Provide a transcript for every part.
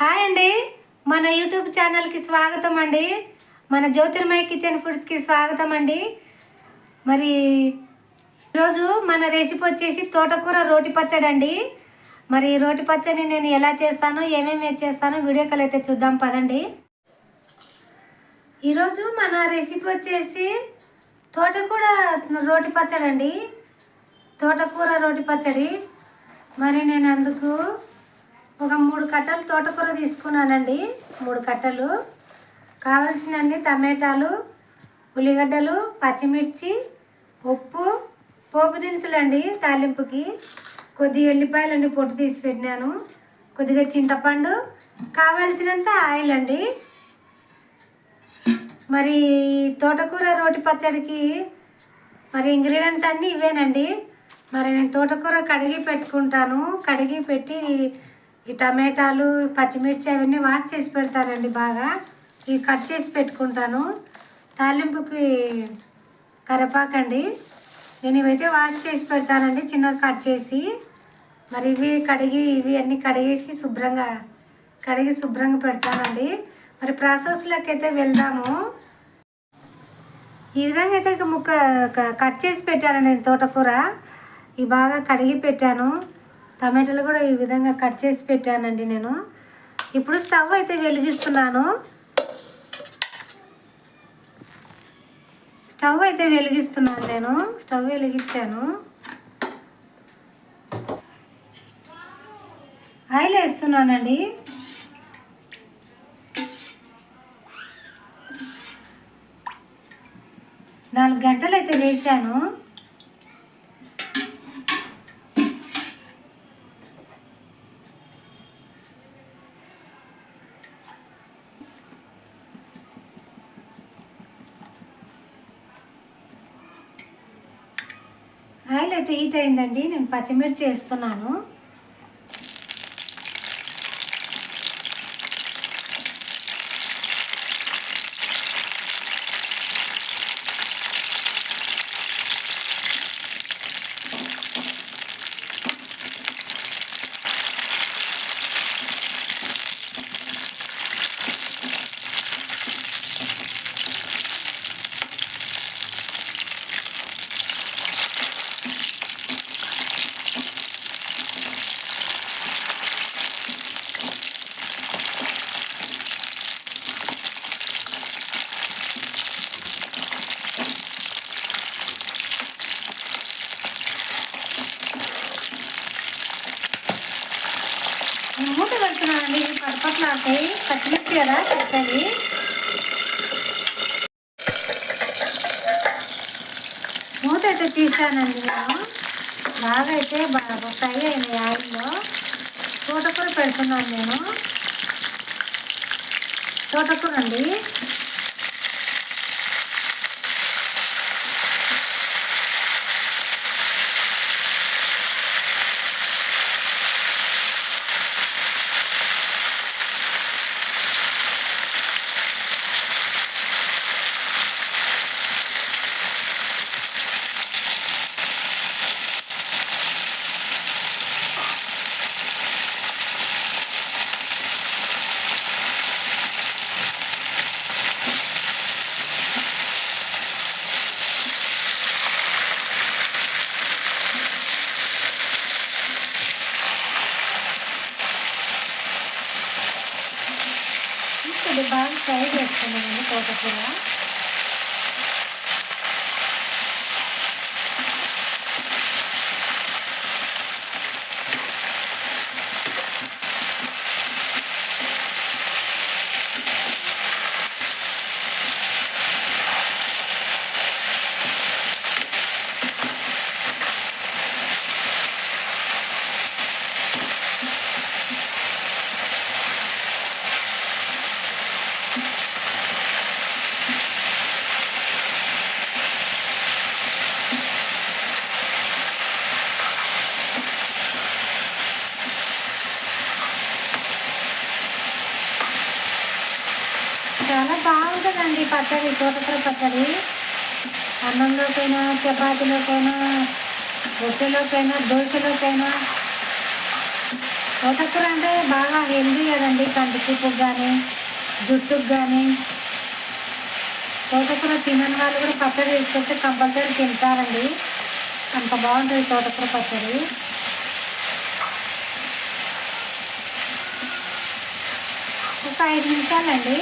Hi అండి, మన YouTube ఛానల్కి స్వాగతం అండి. మన జ్యోతిర్మయ కిచెన్ ఫుడ్స్కి స్వాగతం అండి. మరి ఈరోజు మన రెసిపీ వచ్చేసి తోటకూర రోటి పచ్చడి అండి. మరి రోటి పచ్చడి నేను ఎలా చేస్తానో ఏమేమి చేస్తానో వీడియో కాల్ అయితే చూద్దాం పదండి. ఈరోజు మన రెసిపీ వచ్చేసి తోటకూర రోటి పచ్చడి అండి. తోటకూర రోటి పచ్చడి. మరి నేను అందుకు ఒక 3 కట్టలు తోటకూర తీసుకున్నానండి. 3 కట్టలు కావలసినన్ని టమాటాలు, ఉల్లిగడ్డలు, పచ్చిమిర్చి, ఉప్పు, పోపు దినుసులు అండి తాలింపుకి, కొద్దిగా ఎల్లిపాయలండి పొట్టు తీసి పెట్టినాను, కొద్దిగా చింతపండు, కావలసినంత ఆయిల్ అండి. మరి తోటకూర రోటి పచ్చడికి మరి ఇంగ్రీడియంట్స్ అన్నీ ఇవేనండి. మరి నేను తోటకూర కడిగి పెట్టుకుంటాను. కడిగి పెట్టి ఈ టమాటాలు, పచ్చిమిర్చి అవన్నీ వాష్ చేసి పెడతానండి. బాగా ఇవి కట్ చేసి పెట్టుకుంటాను. తాలింపుకి కరివేపాకండి. నేను ఇవైతే వాష్ చేసి పెడతానండి, చిన్నగా కట్ చేసి. మరి ఇవి అన్నీ కడిగేసి శుభ్రంగా పెడతానండి. మరి ప్రాసెస్లోకి అయితే వెళ్దాము. ఈ విధంగా అయితే కట్ చేసి పెట్టాను నేను తోటకూర. ఇవి బాగా కడిగి పెట్టాను. టమాటాలు కూడా ఈ విధంగా కట్ చేసి పెట్టానండి నేను. ఇప్పుడు స్టవ్ అయితే వెలిగిస్తున్నాను. నేను స్టవ్ వెలిగించాను. ఆయిల్ వేస్తున్నానండి. నాలుగు గంటలు అయితే వేసాను. ఆయిల్ అయితే హీట్ అయిందండి. నేను పచ్చిమిర్చి వేస్తున్నాను. మూత పెడుతున్నానండి. ఇవి పట్టుపట్లాడతాయి, పచ్చిమిర్చి కదా పెడతాయి. మూత అయితే తీసానండి నేను. బాగా అయితే ఫ్రై అయినాయి ఆయిల్లో. తోటకూర పెడుతున్నాను నేను. తోటకూర అండి. ఇది బాగా ఫ్రై చేసుకున్నామండి తోటకూర. చాలా బాగుంటుందండి పచ్చడి, తోటకూర పచ్చడి. అన్నంలోకైనా, చపాతీలోకైనా, రొట్టెలోకైనా, దోశలోకైనా. తోటకూర అంటే బాగా హెల్దీ కదండి, కంటి చూపుకు కానీ జుట్టుకు కానీ తోటకూర తినని వాళ్ళు కూడా పచ్చడి తీసుకొస్తే కంపల్సరీ తింటారండి. అంత బాగుంటుంది తోటకూర పచ్చడి. ఒక 5 నిమిషాలండి.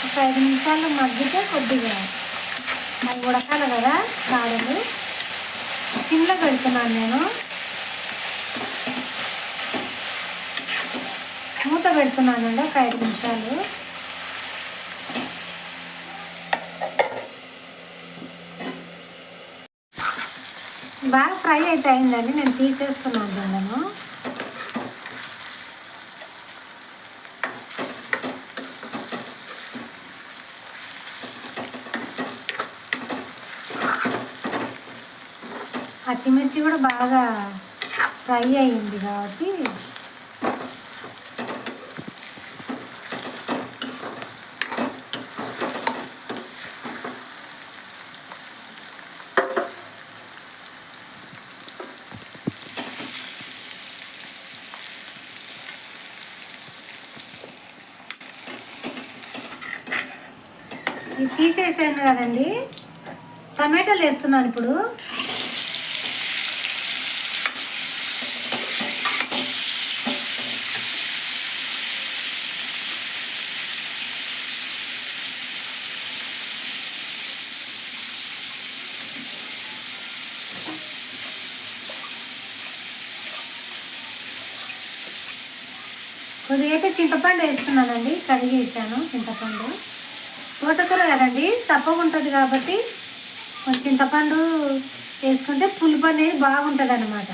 ఒక 5 నిమిషాలు మగ్గితే కొద్దిగా అవి ఉడకాలి కదా. కాడలు సిమ్లో పెడుతున్నాను నేను. మూత పెడుతున్నానండి ఒక 5 నిమిషాలు. బాగా ఫ్రై అయితే అయిందండి. నేను తీసేస్తున్నాను దీనిలో. పచ్చిమిర్చి కూడా బాగా ఫ్రై అయ్యింది కాబట్టి ఇది తీసేసాను కదండి. టమాటాలు వేస్తున్నాను ఇప్పుడు. కొద్దిగా అయితే చింతపండు వేస్తున్నానండి. కడిగేసాను చింతపండు. తోటకూర కదండి, చప్పగా ఉంటుంది కాబట్టి కొంచెం చింతపండు వేసుకుంటే పులుపు అనేది బాగుంటుంది అన్నమాట.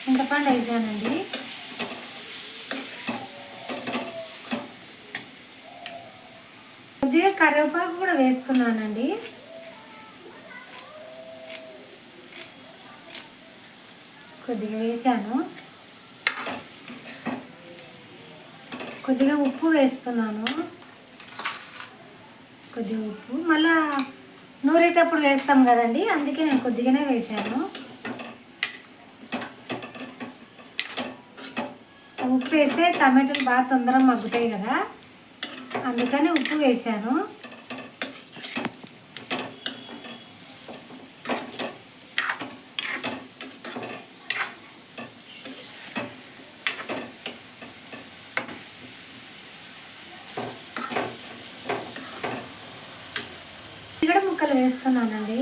చింతపండు వేసానండి. కొద్దిగా కరివేపాకు కూడా వేస్తున్నానండి. కొద్దిగా వేసాను. కొద్దిగా ఉప్పు వేస్తున్నాను. కొద్దిగా ఉప్పు మళ్ళా నూరేటప్పుడు వేస్తాం కదండి, అందుకే నేను కొద్దిగానే వేసాను. ఉప్పు వేస్తే టమాటాలు బాగా తొందరగా మగ్గుతాయి కదా, అందుకని ఉప్పు వేసాను. ఇక్కడ ముక్కలు వేస్తున్నానండి.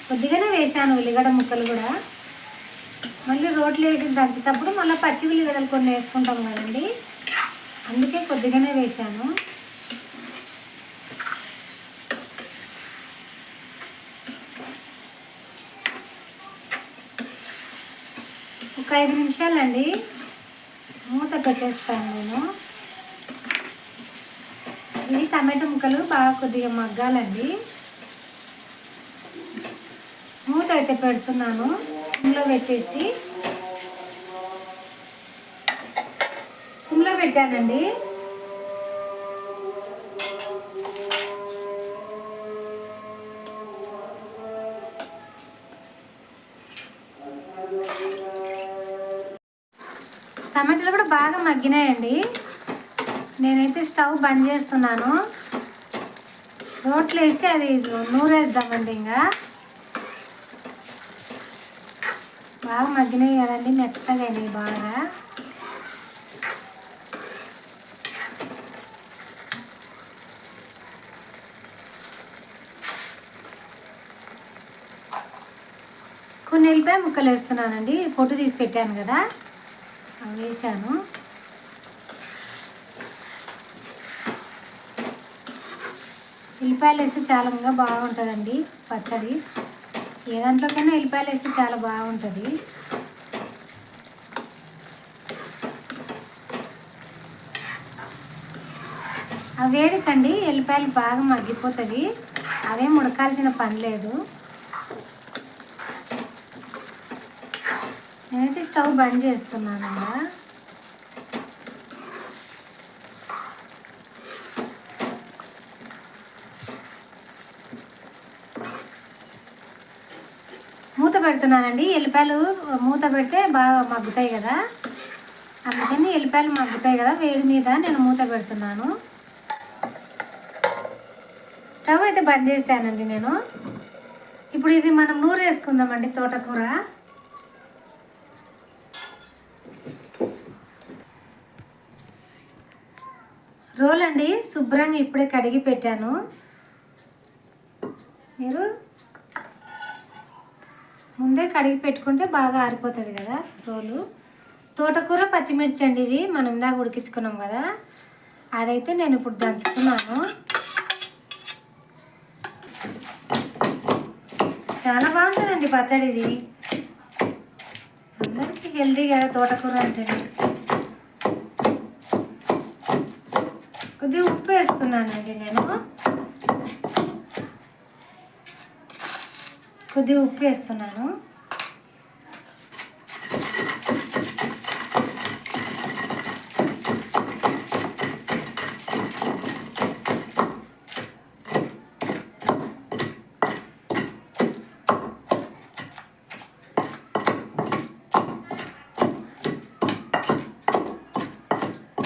కొద్దిగానే వేసాను ఉల్లిగడ్డ ముక్కలు కూడా. మళ్ళీ రోట్లు వేసి దంచేటప్పుడు మళ్ళీ పచ్చి ఉల్లిగడ్డలు కొన్ని వేసుకుంటాం కదండి, అందుకే కొద్దిగానే వేసాను. ఒక 5 నిమిషాలండి మూత పెట్టేస్తాను నేను. ఇవి టమాటా ముక్కలు బాగా కొద్దిగా మగ్గాలండి. మూత అయితే పెడుతున్నాను సిమ్లో పెట్టేసి. సిమ్లో పెట్టానండి. టమాటాలు కూడా బాగా మగ్గినాయండి. నేనైతే స్టవ్ బంద్ చేస్తున్నాను. రోట్లు వేసి అది నూరేద్దామండి. ఇంకా బాగా మగ్గినాయి కదండి, మెత్తగా అయినాయి బాగా. కొన్ని ఎల్లిపాయ ముక్కలు వేస్తున్నానండి. పొట్టు తీసి పెట్టాను కదా, అవి వేసాను. ఎల్లిపాయలు వేస్తే చాలా ఇంకా బాగుంటుందండి పచ్చడి. ఏ దాంట్లోకైనా ఎల్లిపాయలు వేస్తే చాలా బాగుంటుంది. ఆ వేడికండి ఎల్లిపాయలు బాగా మగ్గిపోతుంది, అవేం ఉడకాల్సిన పని లేదు. నేనైతే స్టవ్ బంద్ చేస్తున్నాను. పెడుతున్నానండి. ఎల్లిపాయలు మూత పెడితే బాగా మగ్గుతాయి కదా, అందుకని ఎల్లిపాయలు మగ్గుతాయి కదా వేడి మీద నేను మూత పెడుతున్నాను. స్టవ్ అయితే బంద్ చేశానండి నేను. ఇప్పుడు ఇది మనం నూరు వేసుకుందామండి తోటకూర. రోల్ అండి శుభ్రంగా ఇప్పుడే కడిగి పెట్టాను. మీరు ముందే కడిగి పెట్టుకుంటే బాగా ఆరిపోతుంది కదా రోలు. తోటకూర పచ్చిమిర్చి అండి ఇవి మనం ఇందాక ఉడికించుకున్నాం కదా, అదైతే నేను ఇప్పుడు దంచుకున్నాను. చాలా బాగుంటుందండి పచ్చడి ఇది. అందరికీ హెల్దీ కదా తోటకూర అంటే. కొద్దిగా ఉప్పు వేస్తున్నానండి నేను, కొద్దిగా ఉప్పు వేస్తున్నాను.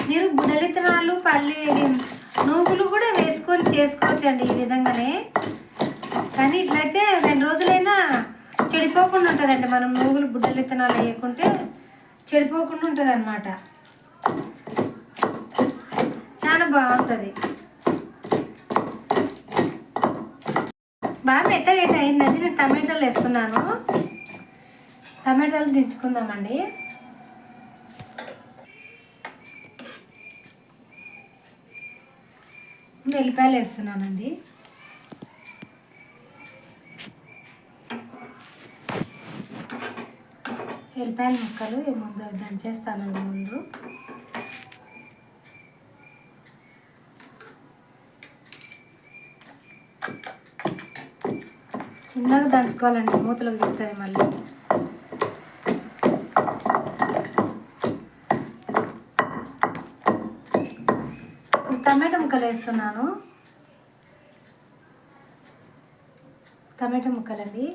మీరు బుడలిత్తనాలు పల్లి నూగులు కూడా వేసుకొని చేసుకోవచ్చండి ఈ విధంగానే. కానీ ఇట్లయితే 2 రోజులైనా చెడిపోకుండా ఉంటుందండి. మనం నూగులు బుడ్డలిత్తనాలు వేయకుంటే చెడిపోకుండా ఉంటుంది అన్నమాట. చాలా బాగుంటుంది. బాగా మెత్తగా అయితే అయిందండి. నేను టమాటాలు వేస్తున్నాను. టమాటాలు దించుకుందామండి. వెల్లిపాయలు వేస్తున్నానండి. వెల్లిపాయల ముక్కలు ముందు దంచేస్తానండి. ముందు చిన్నగా దంచుకోవాలండి, మూతలకు చెప్తుంది మళ్ళీ. టమాటా ముక్కలు వేస్తున్నాను. టమాటా ముక్కలండి.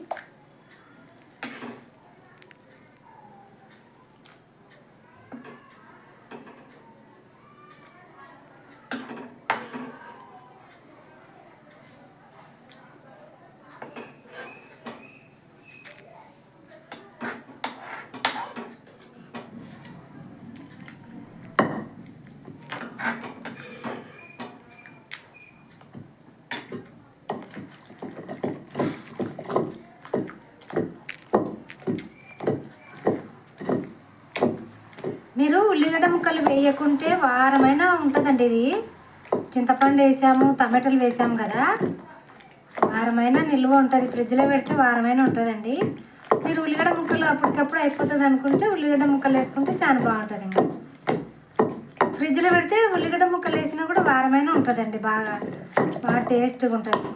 మీరు ఉల్లిగడ్డ ముక్కలు వేయకుంటే వారమైనా ఉంటుందండి ఇది. చింతపండు వేసాము, టమాటాలు వేసాము కదా, వారమైనా నిల్వ ఉంటుంది. ఫ్రిడ్జ్లో పెడితే వారమైనా ఉంటుందండి. మీరు ఉల్లిగడ్డ ముక్కలు అప్పటికప్పుడు అయిపోతుంది అనుకుంటే ఉల్లిగడ్డ ముక్కలు వేసుకుంటే చాలా బాగుంటుంది. ఇంకా ఫ్రిడ్జ్లో పెడితే ఉల్లిగడ్డ ముక్కలు వేసినా కూడా వారమైనా ఉంటుందండి. బాగా బాగా టేస్ట్గా ఉంటుంది.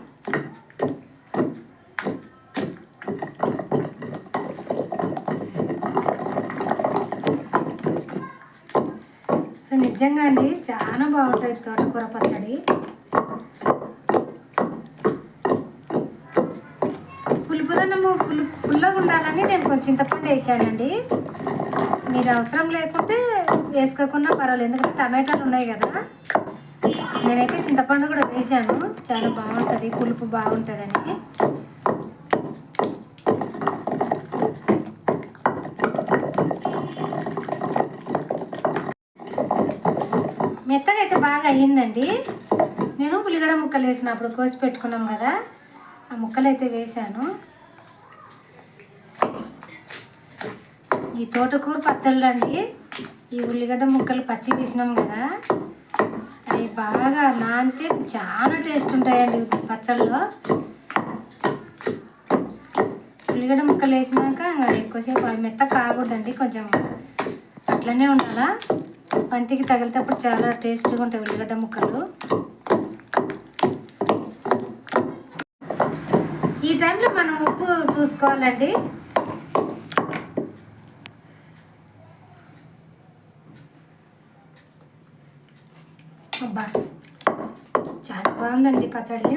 నిజంగా అండి చాలా బాగుంటుంది తోటకూర పచ్చడి. పులుపుదనము పుల్లగా ఉండాలని నేను కొంచెం చింతపండు వేసానండి. మీరు అవసరం లేకుంటే వేసుకోకుండా పర్వాలేదు, ఎందుకంటే టమాటాలు ఉన్నాయి కదా. నేనైతే చింతపండు కూడా వేసాను. చాలా బాగుంటుంది, పులుపు బాగుంటుందని. మెత్తగా అయితే బాగా అయ్యిందండి. నేను ఉల్లిగడ్డ ముక్కలు వేసినప్పుడు కోసి పెట్టుకున్నాం కదా, ఆ ముక్కలు అయితే వేసాను. ఈ తోటకూర పచ్చళ్ళు అండి, ఈ ఉల్లిగడ్డ ముక్కలు పచ్చి వేసినాం కదా, అవి బాగా నానితే చాలా టేస్ట్ ఉంటాయండి పచ్చళ్ళలో. ఉల్లిగడ్డ ముక్కలు వేసినాక ఎక్కువసేపు అవి మెత్త కాకూడదండి, కొంచెం అట్లనే ఉండాలా. పంటికి తగిలితేప్పుడు చాలా టేస్ట్గా ఉంటాయి ఉల్లిగడ్డ ముక్కలు. ఈ టైంలో మనం ఉప్పు చూసుకోవాలండి. అబ్బా చాలా బాగుందండి పచ్చడి.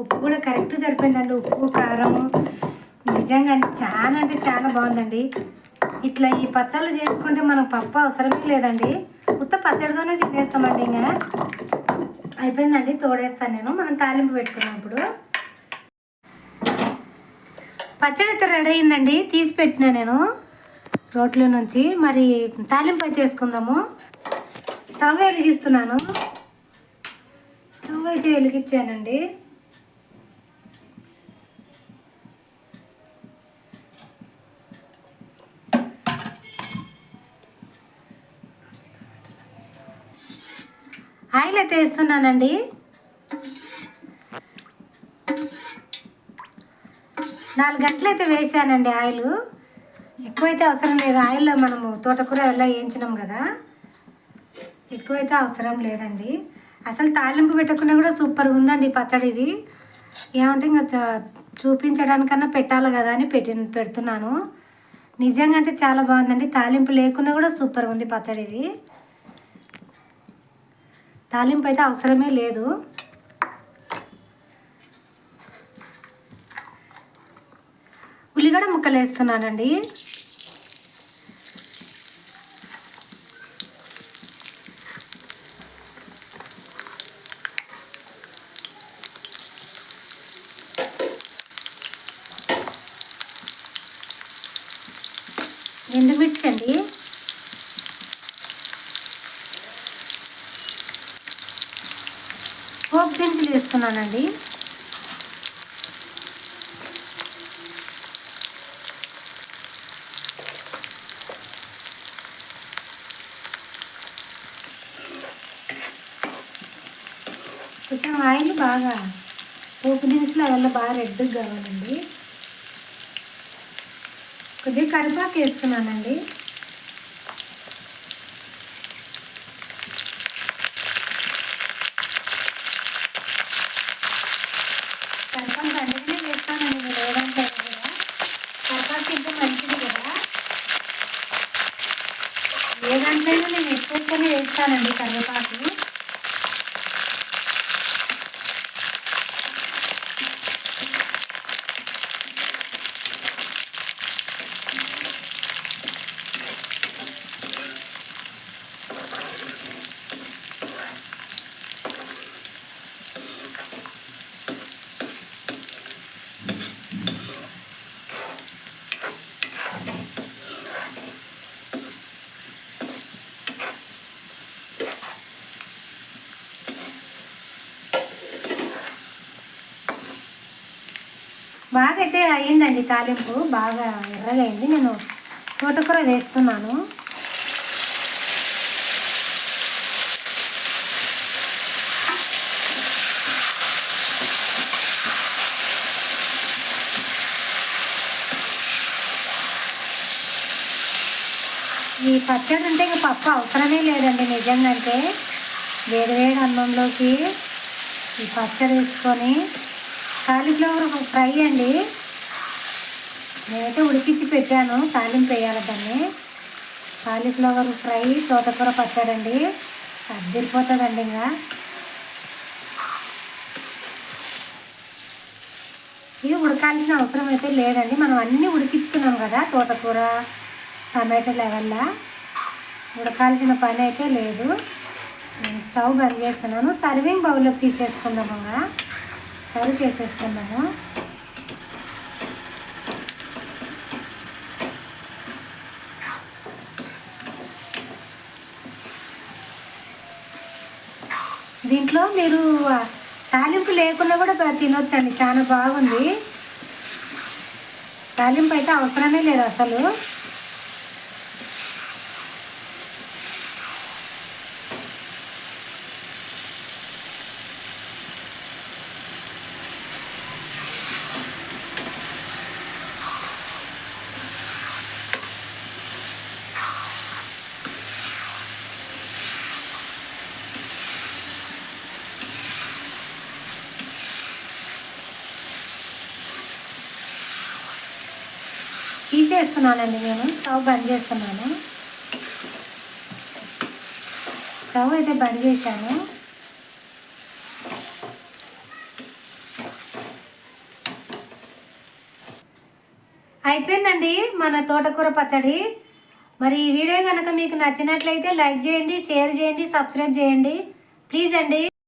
ఉప్పు కూడా కరెక్ట్ సరిపోయిందండి. ఉప్పు, కారం, నిజంగా అంటే చాలా బాగుందండి. ఇట్లా ఈ పచ్చళ్ళు చేసుకుంటే మనం పప్పు అవసరమే లేదండి, ఉత్త పచ్చడితోనే తినేస్తామండి. ఇంకా అయిపోయిందండి, తోడేస్తాను నేను. మనం తాలింపు పెట్టుకున్నాం. ఇప్పుడు పచ్చడి అయితే రెడీ అయిందండి, తీసి పెట్టినా నేను రోట్లో నుంచి. మరి తాలింపు అయితే వేసుకుందాము. స్టవ్ వెలిగిస్తున్నాను. స్టవ్ అయితే వెలిగించానండి. ఆయిల్ అయితే వేస్తున్నానండి. నాలుగు గంటలు అయితే వేసానండి ఆయిల్. ఎక్కువైతే అవసరం లేదు. ఆయిల్లో మనము తోటకూర ఎలా వేయించినాం కదా, ఎక్కువైతే అవసరం లేదండి. అసలు తాలింపు పెట్టకుండా కూడా సూపర్గా ఉందండి పచ్చడి. ఇది ఏమంటే ఇంకా చూపించడానికన్నా పెట్టాలి కదా అని పెడుతున్నాను. నిజంగా అంటే చాలా బాగుందండి. తాలింపు లేకున్నా కూడా సూపర్గా ఉంది పచ్చడి. ఇది తాలింపు అయితే అవసరమే లేదు. ఉల్లిగడ్డ ముక్కలు వేస్తున్నానండి. ఎండుమిర్చి అండి. పోపు దినుసులు వేస్తున్నానండి. కొంచెం ఆయిల్ బాగా, పోపు దినుసులు అవల్ల బాగా రెడ్గా కావాలండి. కొద్దిగా కరివేపాకు వేస్తున్నానండి. కరివేపాకు అందుకనే వేస్తానండి, నేను లేదంటే కూడా. కరివేపాకు తింటే మంచిది కదా. ఏ దాంట్లోనైనా నేను ఎక్కువగానే వేస్తానండి కరివేపాకు. బాగా అయితే అయ్యిందండి తాలింపు, బాగా ఎర్రగా అయింది. నేను తోటకూర వేస్తున్నాను. ఈ పచ్చడి అంటే ఇంకా పప్పు అవసరమే లేదండి. నిజంగా అంటే వేడి అన్నంలోకి ఈ పచ్చడి వేసుకొని, కాలీఫ్లవర్ ఫ్రై అండి. నేనైతే ఉడికించి పెట్టాను, తాలింపు వేయాలి దాన్ని. కాలీఫ్లవర్ ఫ్రై, తోటకూర పచ్చడి అండి, అదిరిపోతుందండి. ఇంకా ఇవి ఉడకాల్సిన అవసరం అయితే లేదండి. మనం అన్నీ ఉడికించుకున్నాం కదా, తోటకూర టమాటోలు వల్ల ఉడకాల్సిన పని అయితే లేదు. నేను స్టవ్ బంద్ చేస్తున్నాను. సర్వింగ్ బౌల్లోకి తీసేసుకుందాము. సర్వ్ చేసేసుకుందాము. దీంట్లో మీరు తాలింపు లేకుండా కూడా తినొచ్చండి, చాలా బాగుంది. తాలింపు అయితే అవసరమే లేదు అసలు. తీసేస్తున్నానండి, నేను స్టవ్ బంద్ చేస్తున్నాను. స్టవ్ అయితే బంద్ చేశాను. అయిపోయిందండి మన తోటకూర పచ్చడి. మరి ఈ వీడియో కనుక మీకు నచ్చినట్లయితే లైక్ చేయండి, షేర్ చేయండి, సబ్స్క్రైబ్ చేయండి ప్లీజ్ అండి.